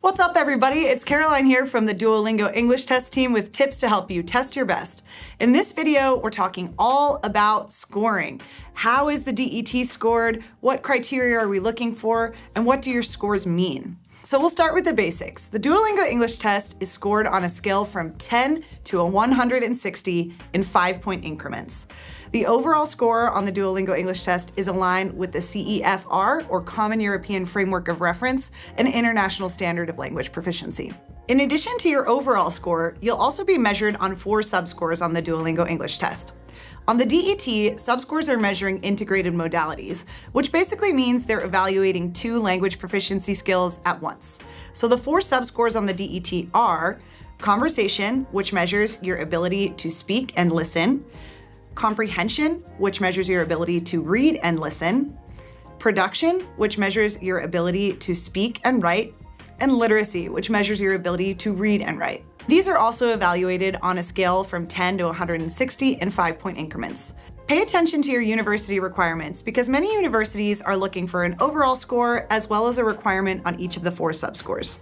What's up, everybody? It's Caroline here from the Duolingo English Test team with tips to help you test your best. In this video, we're talking all about scoring. How is the DET scored? What criteria are we looking for? And what do your scores mean? So we'll start with the basics. The Duolingo English Test is scored on a scale from 10 to 160 in 5-point increments. The overall score on the Duolingo English Test is aligned with the CEFR, or Common European Framework of Reference, an international standard of language proficiency. In addition to your overall score, you'll also be measured on 4 subscores on the Duolingo English Test. On the DET, subscores are measuring integrated modalities, which basically means they're evaluating 2 language proficiency skills at once. So the 4 subscores on the DET are conversation, which measures your ability to speak and listen, comprehension, which measures your ability to read and listen, production, which measures your ability to speak and write, and literacy, which measures your ability to read and write. These are also evaluated on a scale from 10 to 160 in 5-point increments. Pay attention to your university requirements because many universities are looking for an overall score as well as a requirement on each of the 4 subscores.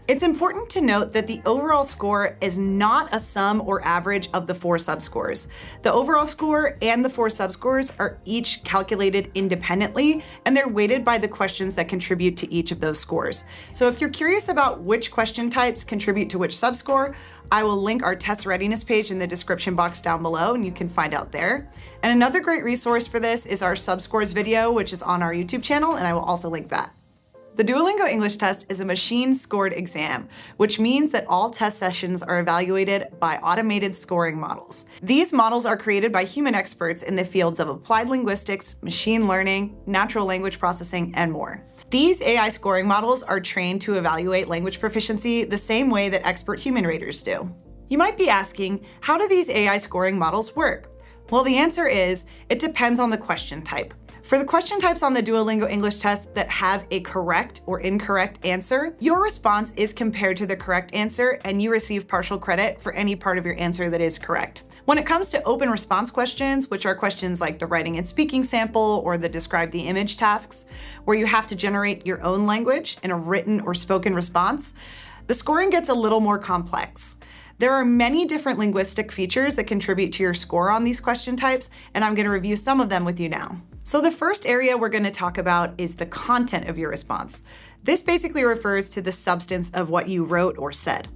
It's important to note that the overall score is not a sum or average of the 4 subscores. The overall score and the 4 subscores are each calculated independently, and they're weighted by the questions that contribute to each of those scores. So if you're curious about which question types contribute to which subscore, I will link our test readiness page in the description box down below, and you can find out there. And another great resource for this is our subscores video, which is on our YouTube channel, and I will also link that. The Duolingo English Test is a machine-scored exam, which means that all test sessions are evaluated by automated scoring models. These models are created by human experts in the fields of applied linguistics, machine learning, natural language processing, and more. These AI scoring models are trained to evaluate language proficiency the same way that expert human raters do. You might be asking, how do these AI scoring models work? Well, the answer is, it depends on the question type. For the question types on the Duolingo English Test that have a correct or incorrect answer, your response is compared to the correct answer and you receive partial credit for any part of your answer that is correct. When it comes to open response questions, which are questions like the writing and speaking sample or the describe the image tasks, where you have to generate your own language in a written or spoken response, the scoring gets a little more complex. There are many different linguistic features that contribute to your score on these question types, and I'm going to review some of them with you now. So the first area we're going to talk about is the content of your response. This basically refers to the substance of what you wrote or said.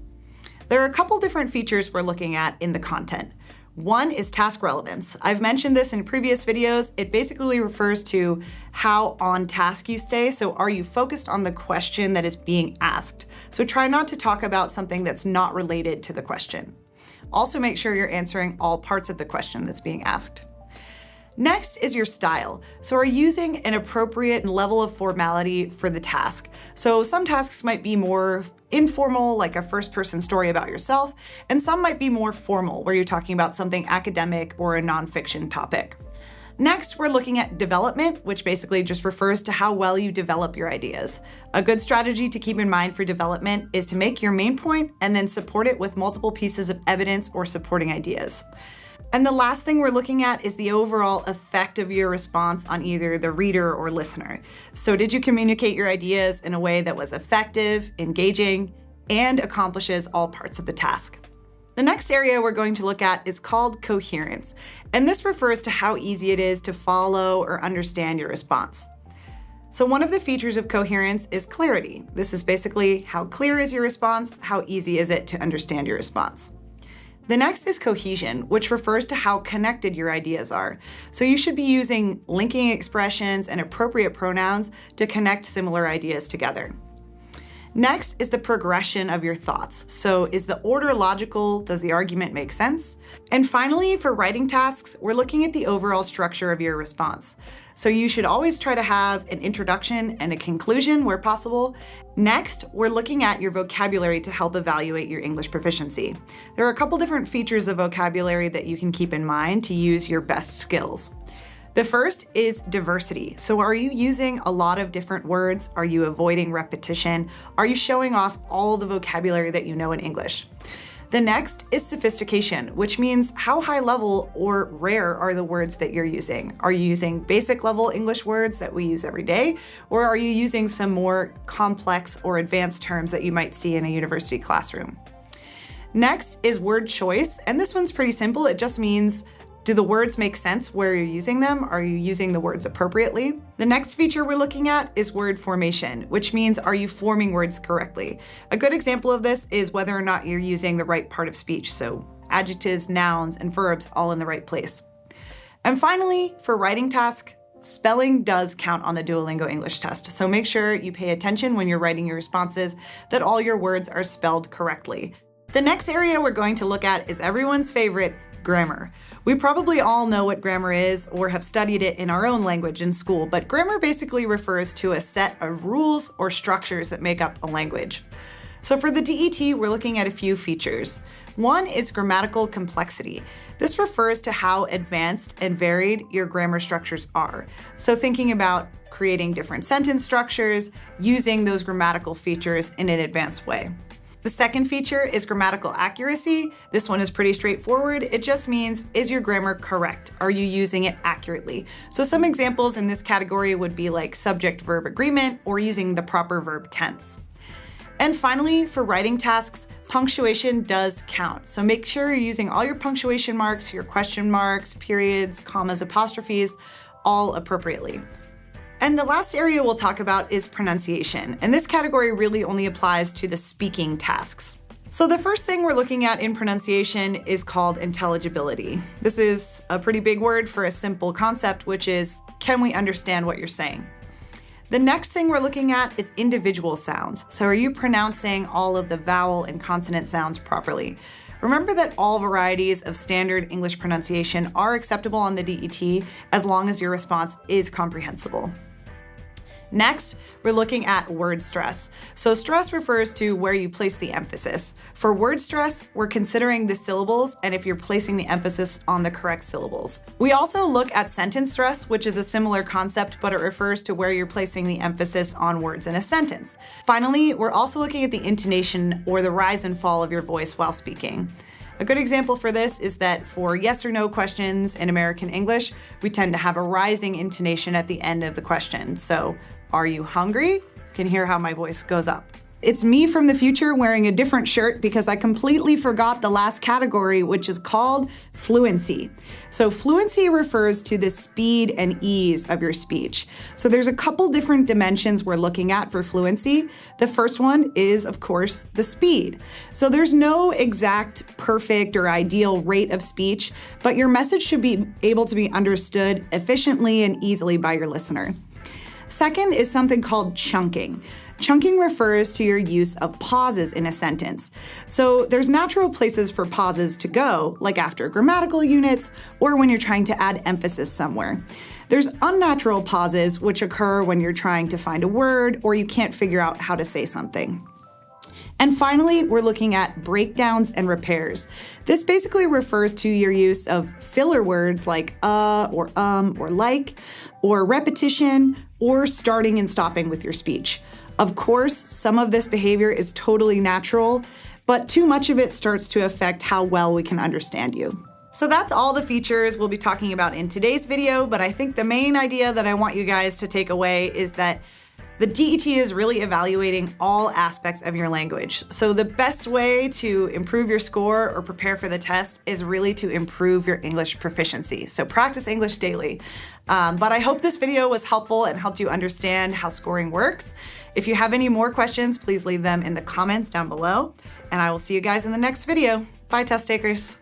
There are a couple different features we're looking at in the content. One is task relevance. I've mentioned this in previous videos. It basically refers to how on task you stay. So are you focused on the question that is being asked? So try not to talk about something that's not related to the question. Also make sure you're answering all parts of the question that's being asked. Next is your style. So are you using an appropriate level of formality for the task? So some tasks might be more informal, like a first-person story about yourself, and some might be more formal, where you're talking about something academic or a nonfiction topic. Next, we're looking at development, which basically just refers to how well you develop your ideas. A good strategy to keep in mind for development is to make your main point and then support it with multiple pieces of evidence or supporting ideas. And the last thing we're looking at is the overall effect of your response on either the reader or listener. So did you communicate your ideas in a way that was effective, engaging, and accomplishes all parts of the task? The next area we're going to look at is called coherence, and this refers to how easy it is to follow or understand your response. So one of the features of coherence is clarity. This is basically how clear is your response, how easy is it to understand your response. The next is cohesion, which refers to how connected your ideas are. So you should be using linking expressions and appropriate pronouns to connect similar ideas together. Next is the progression of your thoughts. So is the order logical? Does the argument make sense? And finally, for writing tasks, we're looking at the overall structure of your response. So you should always try to have an introduction and a conclusion where possible. Next, we're looking at your vocabulary to help evaluate your English proficiency. There are a couple different features of vocabulary that you can keep in mind to use your best skills. The first is diversity. So are you using a lot of different words? Are you avoiding repetition? Are you showing off all the vocabulary that you know in English? The next is sophistication, which means how high level or rare are the words that you're using? Are you using basic level English words that we use every day, or are you using some more complex or advanced terms that you might see in a university classroom? Next is word choice, and this one's pretty simple. It just means, do the words make sense where you're using them? Are you using the words appropriately? The next feature we're looking at is word formation, which means, are you forming words correctly? A good example of this is whether or not you're using the right part of speech, so adjectives, nouns, and verbs all in the right place. And finally, for writing tasks, spelling does count on the Duolingo English test, so make sure you pay attention when you're writing your responses that all your words are spelled correctly. The next area we're going to look at is everyone's favorite, grammar. We probably all know what grammar is or have studied it in our own language in school, but grammar basically refers to a set of rules or structures that make up a language. So for the DET, we're looking at a few features. One is grammatical complexity. This refers to how advanced and varied your grammar structures are. So thinking about creating different sentence structures, using those grammatical features in an advanced way. The second feature is grammatical accuracy. This one is pretty straightforward. It just means, is your grammar correct? Are you using it accurately? So some examples in this category would be like subject-verb agreement or using the proper verb tense. And finally, for writing tasks, punctuation does count. So make sure you're using all your punctuation marks, your question marks, periods, commas, apostrophes, all appropriately. And the last area we'll talk about is pronunciation, and this category really only applies to the speaking tasks. So the first thing we're looking at in pronunciation is called intelligibility. This is a pretty big word for a simple concept, which is, can we understand what you're saying? The next thing we're looking at is individual sounds. So are you pronouncing all of the vowel and consonant sounds properly? Remember that all varieties of standard English pronunciation are acceptable on the DET as long as your response is comprehensible. Next, we're looking at word stress. So stress refers to where you place the emphasis. For word stress, we're considering the syllables and if you're placing the emphasis on the correct syllables. We also look at sentence stress, which is a similar concept, but it refers to where you're placing the emphasis on words in a sentence. Finally, we're also looking at the intonation or the rise and fall of your voice while speaking. A good example for this is that for yes or no questions in American English, we tend to have a rising intonation at the end of the question. So, are you hungry? You can hear how my voice goes up. It's me from the future wearing a different shirt because I completely forgot the last category, which is called fluency. So fluency refers to the speed and ease of your speech. So there's a couple different dimensions we're looking at for fluency. The first one is, of course, the speed. So there's no exact, perfect, or ideal rate of speech, but your message should be able to be understood efficiently and easily by your listener. Second is something called chunking. Chunking refers to your use of pauses in a sentence. So there's natural places for pauses to go, like after grammatical units or when you're trying to add emphasis somewhere. There's unnatural pauses, which occur when you're trying to find a word or you can't figure out how to say something. And finally, we're looking at breakdowns and repairs. This basically refers to your use of filler words like or like, or repetition, or starting and stopping with your speech. Of course, some of this behavior is totally natural, but too much of it starts to affect how well we can understand you. So that's all the features we'll be talking about in today's video, but I think the main idea that I want you guys to take away is that the DET is really evaluating all aspects of your language. So the best way to improve your score or prepare for the test is really to improve your English proficiency. So practice English daily. But I hope this video was helpful and helped you understand how scoring works. If you have any more questions, please leave them in the comments down below. And I will see you guys in the next video. Bye, test takers.